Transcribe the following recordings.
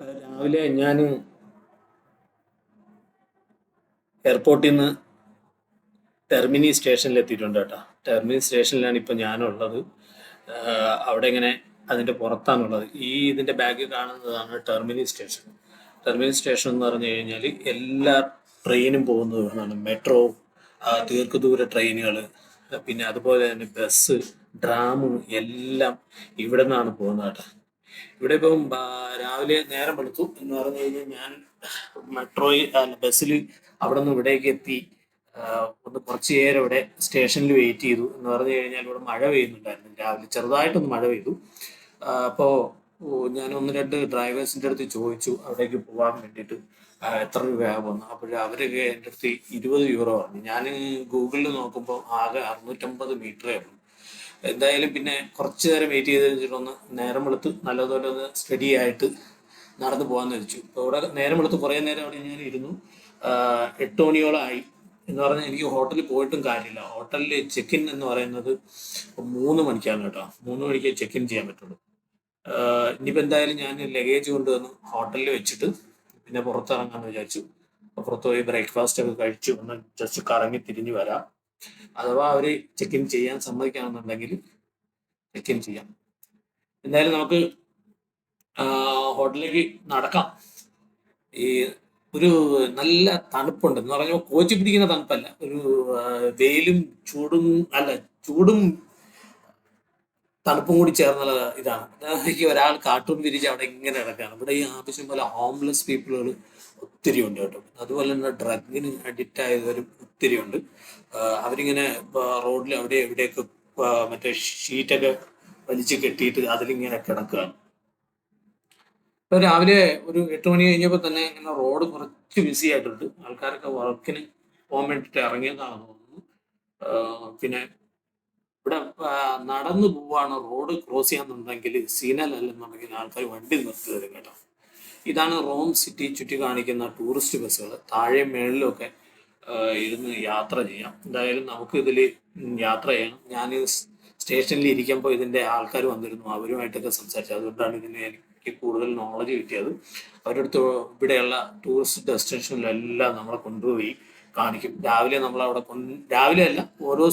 രാവിലെ ഞാൻ എയർപോർട്ടിൽ നിന്ന് ടെർമിനി സ്റ്റേഷനിൽ എത്തിയിട്ടുണ്ട് കേട്ടോ. ടെർമിനി സ്റ്റേഷനിലാണ് ഇപ്പോൾ ഞാനുള്ളത്. അവിടെ ഇങ്ങനെ അതിൻ്റെ പുറത്താണുള്ളത്. ഇതിൻ്റെ ബാക്കിൽ കാണുന്നതാണ് ടെർമിനി സ്റ്റേഷൻ. ടെർമിനി സ്റ്റേഷൻ എന്ന് പറഞ്ഞു കഴിഞ്ഞാൽ എല്ലാ ട്രെയിനും പോകുന്നത് ഇവിടുന്നാണ്. മെട്രോ, ദീർഘദൂര ട്രെയിനുകൾ, പിന്നെ അതുപോലെ തന്നെ ബസ്, ട്രാമ് എല്ലാം ഇവിടെ നിന്നാണ് പോകുന്നത് കേട്ടോ. ഇവിടെ ഇപ്പം രാവിലെ നേരം വെളുത്തു എന്ന് പറഞ്ഞു കഴിഞ്ഞാൽ ഞാൻ മെട്രോയിൽ അല്ല ബസ്സിൽ അവിടെ നിന്ന് ഇവിടേക്ക് എത്തി. ഒന്ന് കുറച്ച് നേരം ഇവിടെ സ്റ്റേഷനിൽ വെയിറ്റ് ചെയ്തു. എന്ന് പറഞ്ഞു കഴിഞ്ഞാൽ ഇവിടെ മഴ പെയ്യുന്നുണ്ടായിരുന്നു. രാവിലെ ചെറുതായിട്ടൊന്ന് മഴ പെയ്തു. അപ്പോൾ ഞാൻ ഒന്ന് രണ്ട് ഡ്രൈവേഴ്സിൻ്റെ അടുത്ത് ചോദിച്ചു അവിടേക്ക് പോകാൻ വേണ്ടിയിട്ട് എത്ര രൂപയാകുമെന്ന്. അപ്പോൾ അവരൊക്കെ എൻ്റെ അടുത്ത് 20 യൂറോ പറഞ്ഞു. ഞാൻ ഗൂഗിളിൽ നോക്കുമ്പോൾ ആകെ 650 മീറ്ററേ ഉള്ളൂ. എന്തായാലും പിന്നെ കുറച്ച് നേരം വെയിറ്റ് ചെയ്ത് വെച്ചിട്ടൊന്ന് നേരം വെളുത്ത് നല്ലതുപോലെ ഒന്ന് സ്റ്റഡി ആയിട്ട് നടന്നു പോകാമെന്ന് വെച്ചു. ഇപ്പോൾ ഇവിടെ നേരം വെളുത്ത് കുറേ നേരം അവിടെ ഞാൻ ഇരുന്നു. 8 മണിയോളം ആയി. എന്ന് പറഞ്ഞാൽ എനിക്ക് ഹോട്ടലിൽ പോയിട്ടും കാര്യമില്ല. ഹോട്ടലിൽ ചെക്ക് ഇൻ എന്ന് പറയുന്നത് 3 മണിക്കാണ് കേട്ടോ. 3 മണിക്ക് ചെക്ക് ഇൻ ചെയ്യാൻ പറ്റുള്ളൂ. ഇനിയിപ്പോൾ എന്തായാലും ഞാൻ ലഗേജ് കൊണ്ടുവന്ന് ഹോട്ടലിൽ വെച്ചിട്ട് പിന്നെ പുറത്തിറങ്ങാമെന്ന് വിചാരിച്ചു. അപ്പോൾ പുറത്ത് പോയി ബ്രേക്ക്ഫാസ്റ്റ് ഒക്കെ കഴിച്ചു ഒന്ന് ജസ്റ്റ് കറങ്ങി തിരിഞ്ഞ് വരാം. അഥവാ അവർ ചെക്ക് ഇൻ ചെയ്യാൻ സമ്മതിക്കുകയാണെന്നുണ്ടെങ്കിൽ ചെക്ക് ഇൻ ചെയ്യാം. എന്തായാലും നമുക്ക് ഹോട്ടലിലേക്ക് നടക്കാം. ഈ ഒരു നല്ല തണുപ്പുണ്ട്. എന്ന് പറഞ്ഞാൽ കോച്ചി പിടിക്കുന്ന തണുപ്പല്ല, ഒരു വെയിലും ചൂടും അല്ല, ചൂടും തണുപ്പും കൂടി ചേർന്നുള്ള ഇതാണ്. ഈ ഒരാൾ കാർട്ടൂൺ വിരിച്ച് അവിടെ ഇങ്ങനെ കിടക്കുകയാണ്. ഇവിടെ ഈ ആവശ്യം പോലെ ഹോംലെസ് പീപ്പിളുകൾ ഒത്തിരി ഉണ്ട് കേട്ടോ. അതുപോലെ തന്നെ ഡ്രഗിന് അഡിക്റ്റ് ആയവരും ഒത്തിരി ഉണ്ട്. അവരിങ്ങനെ റോഡിൽ അവിടെ എവിടെയൊക്കെ മറ്റേ ഷീറ്റൊക്കെ വലിച്ച് കെട്ടിയിട്ട് അതിലിങ്ങനെ കിടക്കുകയാണ്. ഇപ്പൊ രാവിലെ ഒരു 8 മണി കഴിഞ്ഞപ്പോൾ തന്നെ ഇങ്ങനെ റോഡ് കുറച്ച് ബിസി ആയിട്ടുണ്ട്. ആൾക്കാരൊക്കെ വർക്കിന് പോകാൻ വേണ്ടിയിട്ട് ഇറങ്ങിയതാണെന്ന് തോന്നുന്നു. പിന്നെ ഇവിടെ നടന്നു പോവാണ്. റോഡ് ക്രോസ് ചെയ്യാന്നുണ്ടെങ്കിൽ സിഗ്നൽ അല്ലെന്നുണ്ടെങ്കിൽ ആൾക്കാർ വണ്ടി നിർത്തി തരും കേട്ടോ. ഇതാണ് റോം സിറ്റി ചുറ്റി കാണിക്കുന്ന ടൂറിസ്റ്റ് ബസ്സുകൾ. താഴെ മേളിലൊക്കെ ഇരുന്ന് യാത്ര ചെയ്യാം. എന്തായാലും നമുക്ക് ഇതിൽ യാത്ര ചെയ്യണം. ഞാൻ സ്റ്റേഷനിൽ ഇരിക്കുമ്പോൾ ഇതിൻ്റെ ആൾക്കാർ വന്നിരുന്നു. അവരുമായിട്ടൊക്കെ സംസാരിച്ചു. അതുകൊണ്ടാണ് ഇതിന് എനിക്ക് കൂടുതൽ നോളജ് കിട്ടിയത്. അവരുടെ അടുത്ത് ഇവിടെയുള്ള ടൂറിസ്റ്റ് ഡെസ്റ്റിനേഷനിലെല്ലാം നമ്മളെ കൊണ്ടുപോയി കാണിക്കും. രാവിലെ നമ്മളവിടെ രാവിലെ അല്ല, ഓരോ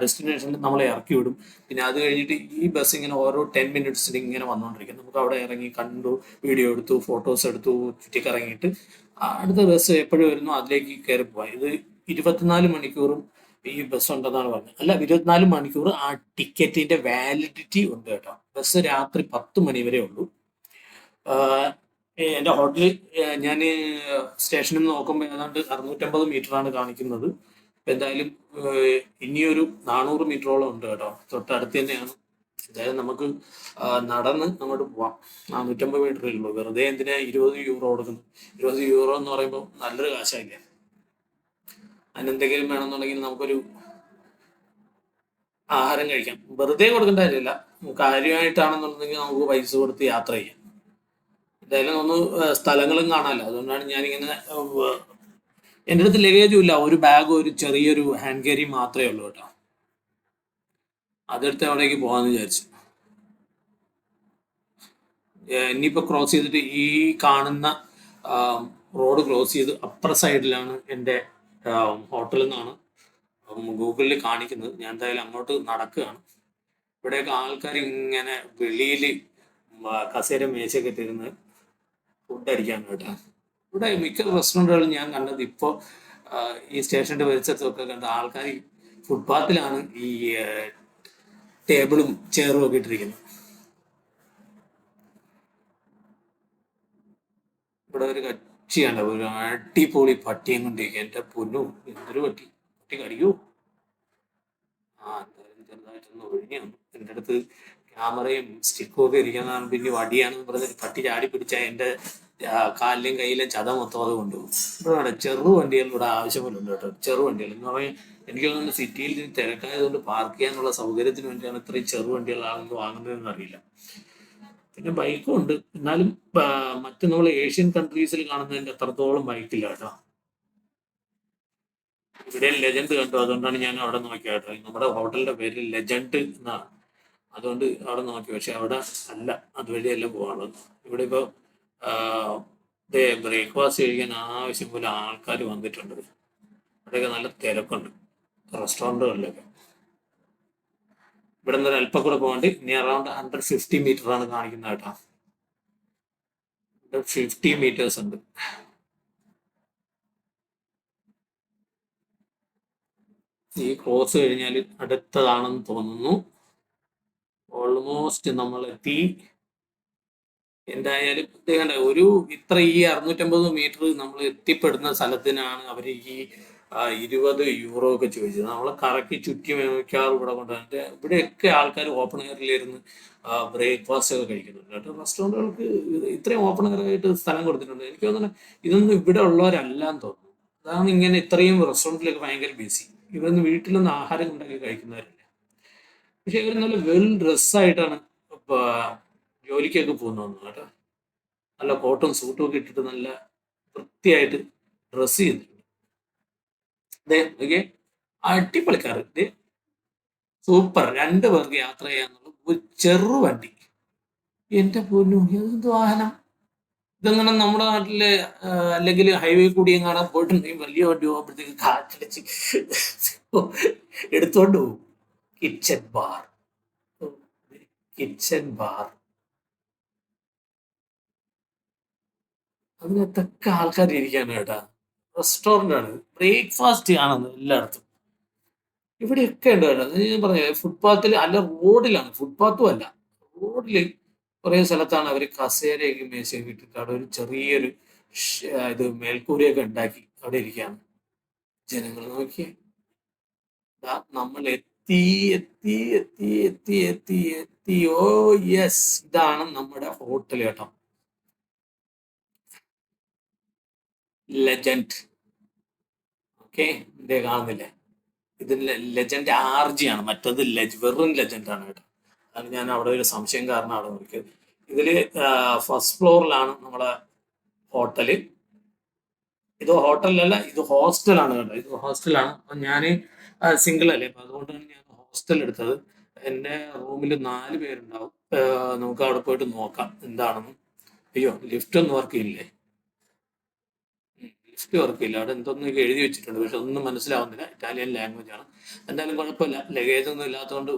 ഡെസ്റ്റിനേഷനിൽ നമ്മളെ ഇറക്കി വിടും. പിന്നെ അത് കഴിഞ്ഞിട്ട് ഈ ബസ് ഇങ്ങനെ ഓരോ 10 മിനിറ്റ്സിൽ ഇങ്ങനെ വന്നുകൊണ്ടിരിക്കും. നമുക്ക് അവിടെ ഇറങ്ങി കണ്ടു, വീഡിയോ എടുത്തു, ഫോട്ടോസ് എടുത്തു, ചുറ്റിക്കറങ്ങിയിട്ട് അടുത്ത ബസ് എപ്പോഴും വരുന്നു അതിലേക്ക് കയറി പോവാം. ഇത് 24 മണിക്കൂറും ഈ ബസ് ഉണ്ടെന്നാണ് പറഞ്ഞത്. അല്ല, 24 മണിക്കൂർ ആ ടിക്കറ്റിന്റെ വാലിഡിറ്റി ഉണ്ട് കേട്ടോ. ബസ് രാത്രി 10 മണി വരെ ഉള്ളൂ. എൻ്റെ ഹോട്ടലിൽ ഞാൻ സ്റ്റേഷനിൽ നിന്ന് നോക്കുമ്പോൾ ഏതാണ്ട് 650 മീറ്ററാണ് കാണിക്കുന്നത്. എന്തായാലും ഇനിയൊരു 400 മീറ്ററോളം ഉണ്ട് കേട്ടോ. തൊട്ടടുത്ത് തന്നെയാണ്. എന്തായാലും നമുക്ക് നടന്ന് അങ്ങോട്ട് പോവാം. 450 മീറ്ററേ ഉള്ളൂ. വെറുതെ എന്തിനാ 20 യൂറോ കൊടുക്കുന്നത്? 20 യൂറോ എന്ന് പറയുമ്പോൾ നല്ലൊരു കാശായില്ലേ. അതിനെന്തെങ്കിലും വേണമെന്നുണ്ടെങ്കിൽ നമുക്കൊരു ആഹാരം കഴിക്കാം. വെറുതെ കൊടുക്കേണ്ട കാര്യമില്ല. കാര്യമായിട്ടാണെന്നുണ്ടെങ്കിൽ നമുക്ക് പൈസ കൊടുത്ത് യാത്ര ചെയ്യാം. എന്തായാലും ഒന്ന് സ്ഥലങ്ങളും കാണാമല്ലോ. അതുകൊണ്ടാണ് ഞാനിങ്ങനെ എൻ്റെ അടുത്ത് ലഗേജും ഇല്ല. ഒരു ബാഗ്, ഒരു ചെറിയൊരു ഹാൻഡ് ക്യാരി മാത്രമേ ഉള്ളൂ കേട്ടോ. അതെടുത്ത് എവിടേക്ക് പോകാമെന്ന് വിചാരിച്ചു. ഇനിയിപ്പോൾ ക്രോസ് ചെയ്തിട്ട് ഈ കാണുന്ന റോഡ് ക്രോസ് ചെയ്ത് അപ്പുറ സൈഡിലാണ് എൻ്റെ ഹോട്ടലിൽ നിന്നാണ് ഗൂഗിളിൽ കാണിക്കുന്നത്. ഞാൻ എന്തായാലും അങ്ങോട്ട് നടക്കുകയാണ്. ഇവിടെയൊക്കെ ആൾക്കാർ ഇങ്ങനെ വെളിയിൽ കസേര മേശയൊക്കെ തരുന്ന് ഫുഡ് അടിക്കാൻ കേട്ടോ. ഇവിടെ മിക്ക റെസ്റ്റോറൻറ്റുകളും ഞാൻ കണ്ടത് ഇപ്പോൾ ഈ സ്റ്റേഷൻ്റെ പരിസരത്തൊക്കെ കണ്ട ആൾക്കാർ ഫുട്പാത്തിലാണ് ഈ ടേബിളും ചെയറും ഒക്കെ ഇട്ടിരിക്കുന്നത്. ഇവിടെ ഒരു കക്ഷിയുണ്ട്, ഒരു അടിപൊളി പട്ടിയും കൊണ്ടിരിക്കുക. എൻ്റെ പൊന്നു, എന്തൊരു പട്ടി! പട്ടി കടിക്കൂ. എന്തായാലും ചെറുതായിട്ടൊന്ന് ഒഴിഞ്ഞു. എൻ്റെ അടുത്ത് ക്യാമറയും സ്റ്റിക്കും ഒക്കെ ഇരിക്കുന്നതാണ്. പിന്നെ വടിയാണെന്ന് പറഞ്ഞിട്ട് പട്ടി ചാടി പിടിച്ചാൽ എൻ്റെ കാലിലും കയ്യിലും ചത മൊത്തം അത് കൊണ്ടുപോകും. ഇവിടെ ചെറു വണ്ടികൾ ഇവിടെ ആവശ്യമുണ്ട് കേട്ടോ. ചെറു വണ്ടികൾ എന്ന് പറഞ്ഞാൽ എനിക്ക് തോന്നുന്നു സിറ്റിയിൽ തിരക്കായതുകൊണ്ട് പാർക്ക് ചെയ്യാനുള്ള സൗകര്യത്തിന് വേണ്ടിയാണ് ഇത്രയും ചെറു വണ്ടികളാണെന്ന് വാങ്ങുന്നതെന്ന് അറിയില്ല. പിന്നെ ബൈക്കും ഉണ്ട്. എന്നാലും മറ്റു നമ്മൾ ഏഷ്യൻ കൺട്രീസിൽ കാണുന്നതിൻ്റെ അത്രത്തോളം ബൈക്കില്ല കേട്ടോ. ഇവിടെ ലെജൻഡ് കണ്ടു, അതുകൊണ്ടാണ് ഞാൻ അവിടെ നോക്കിയത് കേട്ടോ. നമ്മുടെ ഹോട്ടലിന്റെ പേര് ലെജൻഡ് എന്നാണ്. അതുകൊണ്ട് അവിടെ നോക്കി. പക്ഷെ അവിടെ അല്ല, അതുവഴിയല്ല പോകാനുള്ളത്. ഇവിടെ ഇപ്പോൾ ബ്രേക്ക്ഫാസ്റ്റ് കഴിക്കാൻ ആവശ്യം പോലെ ആൾക്കാർ വന്നിട്ടുണ്ട്. അവിടെയൊക്കെ നല്ല തിരക്കുണ്ട് റെസ്റ്റോറൻറ്റുകളിലൊക്കെ. ഇവിടെ നിന്ന് ഒരു അല്പം കൂടെ പോകേണ്ടി ഇനി അറൗണ്ട് 150 ആണ് കാണിക്കുന്നത് കേട്ടോ. 150 ഉണ്ട്. ഈ കോഴ്സ് കഴിഞ്ഞാൽ അടുത്തതാണെന്ന് തോന്നുന്നു. ഓൾമോസ്റ്റ് നമ്മൾ എത്തി. എന്തായാലും കണ്ട ഒരു ഇത്ര ഈ 650 നമ്മൾ എത്തിപ്പെടുന്ന സ്ഥലത്തിനാണ് അവർ ഈ 20 ഒക്കെ ചോദിച്ചത്. നമ്മളെ കറക്കി ചുറ്റി മിക്കവാറും ഇവിടെ കൊണ്ടുവന്നിട്ട് ഇവിടെയൊക്കെ ആൾക്കാർ ഓപ്പൺ എയറിലിരുന്ന് ബ്രേക്ക്ഫാസ്റ്റ് ഒക്കെ കഴിക്കുന്നുണ്ട് കേട്ടോ. റെസ്റ്റോറൻറ്റുകൾക്ക് ഇത്രയും ഓപ്പൺ എയർ ആയിട്ട് സ്ഥലം കൊടുത്തിട്ടുണ്ട്. എനിക്ക് തോന്നുന്നു ഇതൊന്നും ഇവിടെ ഉള്ളവരല്ലാന്ന് തോന്നുന്നു. അതാണ് ഇങ്ങനെ ഇത്രയും റെസ്റ്റോറൻറ്റിലൊക്കെ ഭയങ്കര ബിസി. ഇവരൊന്നും വീട്ടിലൊന്നും ആഹാരം ഉണ്ടാക്കി കഴിക്കുന്നവരല്ല. പക്ഷെ ഇവർ നല്ല വെൽ ഡ്രസ്സായിട്ടാണ് ഇപ്പൊ ജോലിക്കൊക്കെ പോകുന്നു കേട്ടോ. നല്ല കോട്ടും സൂട്ടും ഒക്കെ ഇട്ടിട്ട് നല്ല വൃത്തിയായിട്ട് ഡ്രസ്സ് ചെയ്തിട്ടുണ്ട്. ദേ നോക്കിയേ, അടിപൊളിക്കാർ. ഇത് സൂപ്പർ. 2 പേർക്ക് യാത്ര ചെയ്യാന്നുള്ള ഒരു ചെറു വണ്ടി. എന്റെ പൊന്നു, എന്ത് വാഹനം! ഇതെങ്ങനെ നമ്മുടെ നാട്ടില് അല്ലെങ്കിൽ ഹൈവേ കൂടി എങ്ങാനും പോയിട്ടുണ്ടെങ്കിൽ വലിയ വണ്ടി പോകുമ്പോഴത്തേക്ക് കാറ്റടിച്ച് എടുത്തോണ്ട് പോകും. കിച്ചൺ ബാർ, കിച്ചൺ ബാർ, അതിനകത്തൊക്കെ ആൾക്കാർ ഇരിക്കാണ് കേട്ടാ. റെസ്റ്റോറൻ്റ് ആണ്, ബ്രേക്ക്ഫാസ്റ്റ് ആണെന്ന് എല്ലായിടത്തും. ഇവിടെയൊക്കെ ഉണ്ട് കേട്ടോ. അത് ഞാൻ പറഞ്ഞ ഫുട്പാത്തിൽ അല്ല, റോഡിലാണ്. ഫുട്പാത്തും അല്ല, റോഡിൽ കുറേ സ്ഥലത്താണ് അവർ കസേരയൊക്കെ മേശയൊക്കെ ഇട്ടിട്ട് അവിടെ ഒരു ചെറിയൊരു ഇത് മേൽക്കൂരയൊക്കെ ഉണ്ടാക്കി അവിടെ ഇരിക്കുകയാണ് ജനങ്ങൾ. നോക്കിയേ, ദാ നമ്മൾ എത്തി എത്തി എത്തി എത്തി എത്തി എത്തി. ഓ യെസ്, ഇതാണ് നമ്മുടെ ഹോട്ടൽ കേട്ടോ. ലെജൻഡ്. ഓക്കെ, ഇതേ കാണുന്നില്ലേ? ഇത് ലെജൻഡ് RG ആണ്, മറ്റത് വെറും ലെജൻഡ് ആണ് കേട്ടോ. അത് ഞാൻ അവിടെ ഒരു സംശയം കാരണം അവിടെ നോക്കിയത്. ഇതില് ഫസ്റ്റ് ഫ്ലോറിലാണ് നമ്മളെ ഹോട്ടല്. ഇത് ഹോട്ടലല്ല, ഇത് ഹോസ്റ്റലാണ് കേട്ടോ. ഇത് ഹോസ്റ്റലാണ്. അപ്പം ഞാൻ സിംഗിൾ അല്ലേ, അപ്പം അതുകൊണ്ടാണ് ഞാൻ ഹോസ്റ്റൽ എടുത്തത്. എൻ്റെ റൂമിൽ 4 പേരുണ്ടാവും. നമുക്ക് അവിടെ പോയിട്ട് നോക്കാം എന്താണെന്ന്. അയ്യോ, ലിഫ്റ്റ് ഒന്നും വർക്ക് ചെയ്യില്ലേ? ലിഫ്റ്റ് വർക്ക് ചെയ്യില്ല. അവിടെ എന്തൊന്നൊക്കെ എഴുതി വെച്ചിട്ടുണ്ട്, പക്ഷെ ഒന്നും മനസ്സിലാവുന്നില്ല. ഇറ്റാലിയൻ ലാംഗ്വേജ് ആണ്. എന്തായാലും കുഴപ്പമില്ല, ലഗേജ് ഒന്നും ഇല്ലാത്തതുകൊണ്ട്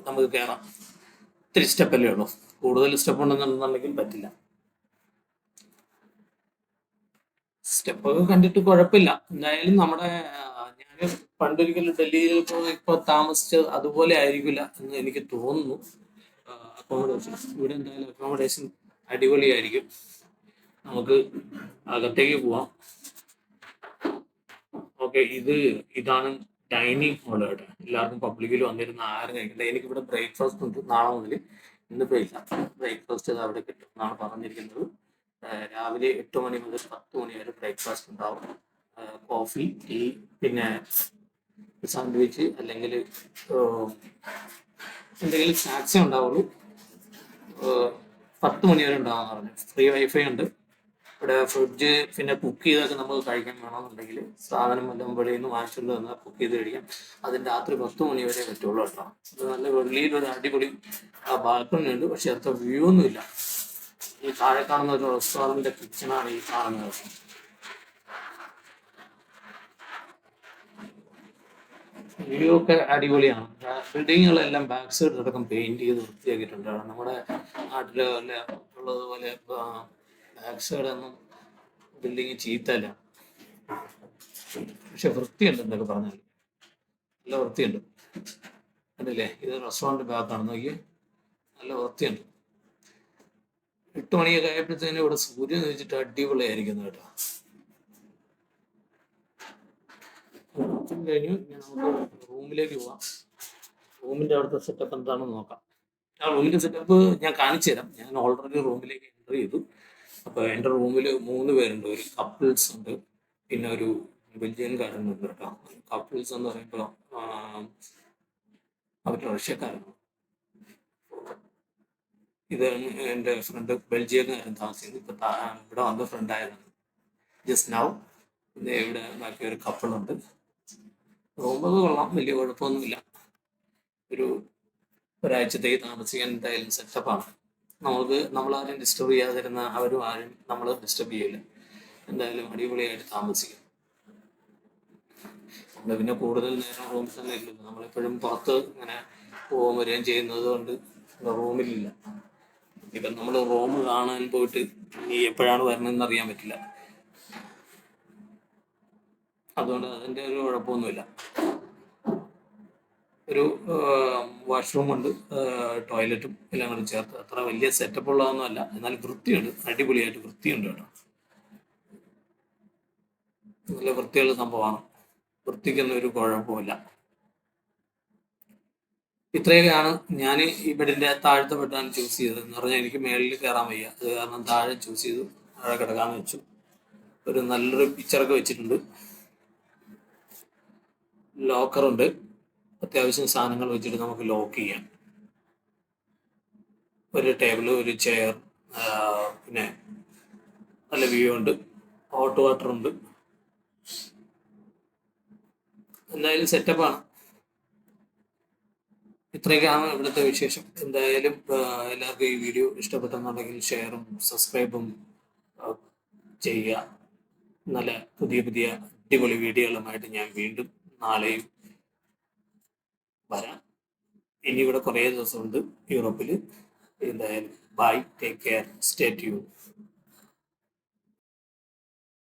നമുക്ക് കയറാം. ഇത്തിരി സ്റ്റെപ്പല്ലേ ഉള്ളൂ, കൂടുതൽ സ്റ്റെപ്പ് ഉണ്ടെന്നുണ്ടെങ്കിൽ പറ്റില്ല. സ്റ്റെപ്പൊക്കെ കണ്ടിട്ട് കുഴപ്പമില്ല. എന്തായാലും നമ്മുടെ ഞാൻ പണ്ടൊരിക്കലും ഡൽഹിയിൽ ഇപ്പോൾ താമസിച്ചത് അതുപോലെ ആയിരിക്കില്ല എന്ന് എനിക്ക് തോന്നുന്നു. അക്കോമഡേഷൻ ഇവിടെ എന്തായാലും അക്കോമഡേഷൻ അടിപൊളിയായിരിക്കും. നമുക്ക് അകത്തേക്ക് പോവാം. ഓക്കെ, ഇതാണ് ഡൈനിങ് ഹാൾ കേട്ടോ. എല്ലാവർക്കും പബ്ലിക്കിൽ വന്നിരുന്ന ആഹാരം കഴിക്കട്ടെ. എനിക്കിവിടെ ബ്രേക്ക്ഫാസ്റ്റ് ഉണ്ട് നാളെ മുതൽ. ഇന്നിപ്പോൾ ഇല്ല, ബ്രേക്ക്ഫാസ്റ്റ് അവിടെ കിട്ടും എന്നാണ് പറഞ്ഞിരിക്കുന്നത്. രാവിലെ 8 മണി മുതൽ 10 മണി വരെ ബ്രേക്ക്ഫാസ്റ്റ് ഉണ്ടാവും. കോഫി, ടീ, പിന്നെ സാൻഡ്വിച്ച് അല്ലെങ്കിൽ എന്തെങ്കിലും സ്നാക്സേ ഉണ്ടാവുള്ളൂ. 10 മണി വരെ ഉണ്ടാകാമെന്ന് പറഞ്ഞു. ഫ്രീ വൈഫൈ ഉണ്ട് ഇവിടെ. ഫ്രിഡ്ജ്, പിന്നെ കുക്ക് ചെയ്തൊക്കെ നമുക്ക് കഴിക്കാൻ വേണമെന്നുണ്ടെങ്കിൽ സാധനം വല്ലതും വെളിയിൽ നിന്ന് വാങ്ങിച്ചുകൊണ്ട് വന്നാൽ കുക്ക് ചെയ്ത് കഴിക്കാം. അതിന് രാത്രി 10 മണി വരെ പറ്റുള്ളൂ കേട്ടോ. ഇത് നല്ല വെളിയിലൊരു അടിപൊളി ബാൽക്കണി ഉണ്ട്, പക്ഷെ അത്ര വ്യൂ ഒന്നുമില്ല. ഈ താഴെ കാണുന്ന ഒരു റെസ്റ്റോറൻറ്റിൻ്റെ കിച്ചണാണ് ഈ കാണുന്നത്. വ്യൂ ഒക്കെ അടിപൊളിയാണ്. ബിൽഡിങ്ങുകളെല്ലാം ബാക്ക് സൈഡ് അടക്കം പെയിന്റ് ചെയ്ത് വൃത്തിയാക്കിയിട്ടുണ്ട്. നമ്മുടെ നാട്ടിലെ വല്ല ഉള്ളതുപോലെ ബാക്ക് സൈഡൊന്നും ബിൽഡിങ് ചീത്തല്ല, പക്ഷെ വൃത്തിയുണ്ട്. എന്തൊക്കെ പറഞ്ഞാൽ നല്ല വൃത്തിയുണ്ട്. കണ്ടില്ലേ, ഇത് റെസ്റ്റോറൻറ്റ് ബാക്കാണ്. നോക്കി, നല്ല വൃത്തിയുണ്ട്. 8 മണിയൊക്കെ ആയപ്പോഴത്തേനും ഇവിടെ സൂര്യൻ വെച്ചിട്ട് അടിപൊളിയായിരിക്കുന്നു കേട്ടോ. കഴിഞ്ഞു, നമുക്ക് റൂമിലേക്ക് പോവാം. റൂമിൻ്റെ അവിടുത്തെ സെറ്റപ്പ് എന്താണെന്ന് നോക്കാം. ആ റൂമിൻ്റെ സെറ്റപ്പ് ഞാൻ കാണിച്ചു തരാം. ഞാൻ ഓൾറെഡി റൂമിലേക്ക് എൻ്റർ ചെയ്തു. അപ്പോൾ എൻ്റെ റൂമിൽ 3 പേരുണ്ട്. ഒരു കപ്പിൾസ് ഉണ്ട്, പിന്നെ ഒരു ബെൽജിയൻകാരുണ്ട് കേട്ടോ. കപ്പിൾസ് എന്ന് പറയുമ്പോൾ അവർ റഷ്യക്കാരാണ്. ഇത് എൻ്റെ ഫ്രണ്ട് ബെൽജിയക്കാരൻ താമസിക്കുന്നത്. ഇപ്പം ഇവിടെ വന്ന ഫ്രണ്ടായതാണ് ജസ്റ്റ് നൗ. പിന്നെ ഇവിടെ ബാക്കി ഒരു കപ്പിളുണ്ട്. റൂമൊക്കെ കൊള്ളാം, വലിയ കുഴപ്പമൊന്നുമില്ല. ഒരാഴ്ചത്തേക്ക് താമസിക്കാൻ എന്തായാലും സെറ്റപ്പാണ്. നമ്മളാരും ഡിസ്റ്റർബ് ചെയ്യാതിരുന്ന അവരും ആരും നമ്മൾ ഡിസ്റ്റർബ് ചെയ്യില്ല. എന്തായാലും അടിപൊളിയായിട്ട് താമസിക്കും. നമ്മൾ പിന്നെ കൂടുതൽ നേരം റൂമിൽ തന്നെ ഇല്ലല്ലോ, നമ്മളെപ്പോഴും പുറത്ത് ഇങ്ങനെ പോവുകയും വരികയും ചെയ്യുന്നത് കൊണ്ട് റൂമിലില്ല. ഇപ്പം നമ്മൾ റൂം കാണാൻ പോയിട്ട് ഈ എപ്പോഴാണ് വരണമെന്ന് അറിയാൻ പറ്റില്ല. അതുകൊണ്ട് അതിൻ്റെ ഒരു കുഴപ്പമൊന്നുമില്ല. ഒരു വാഷ്റൂമുണ്ട്, ടോയ്ലറ്റും എല്ലാം കൂടി ചേർത്ത്. അത്ര വലിയ സെറ്റപ്പ് ഉള്ളതൊന്നും അല്ല, എന്നാൽ വൃത്തിയുണ്ട്, അടിപൊളിയായിട്ട് വൃത്തിയുണ്ട് കേട്ടോ. നല്ല വൃത്തിയുള്ള സംഭവമാണ്, വൃത്തിക്കൊന്നും ഒരു കുഴപ്പമില്ല. ഇത്രയൊക്കെയാണ് ഞാൻ ഈ ബെഡിൻ്റെ താഴത്തെ ബെഡാണ് ചൂസ് ചെയ്തത്. എന്ന് പറഞ്ഞാൽ എനിക്ക് മേളിൽ കയറാൻ വയ്യ, അത് കാരണം താഴെ ചൂസ് ചെയ്തു, താഴെ കിടക്കാമെന്ന് വെച്ചു. ഒരു നല്ലൊരു പിക്ചറൊക്കെ വെച്ചിട്ടുണ്ട്, ലോക്കറുണ്ട്, അത്യാവശ്യം സാധനങ്ങൾ വെച്ചിട്ട് നമുക്ക് ലോക്ക് ചെയ്യാം. ഒരു ടേബിള്, ഒരു ചെയർ, പിന്നെ നല്ല വ്യൂ ഉണ്ട്, ഹോട്ട് വാട്ടർ ഉണ്ട്. എന്തായാലും സെറ്റപ്പാണ്. ഇത്രയൊക്കെയാണ് ഇവിടുത്തെ വിശേഷം. എന്തായാലും എല്ലാവർക്കും ഈ വീഡിയോ ഇഷ്ടപ്പെട്ടെന്നുണ്ടെങ്കിൽ ഷെയറും സബ്സ്ക്രൈബും ചെയ്യുക. നല്ല പുതിയ പുതിയ അടിപൊളി വീഡിയോകളുമായിട്ട് ഞാൻ വീണ്ടും നാളെയും വരാം. ഇനി ഇവിടെ കുറേ ദിവസമുണ്ട് യൂറോപ്പിൽ. എന്തായാലും bye, take care, stay tune.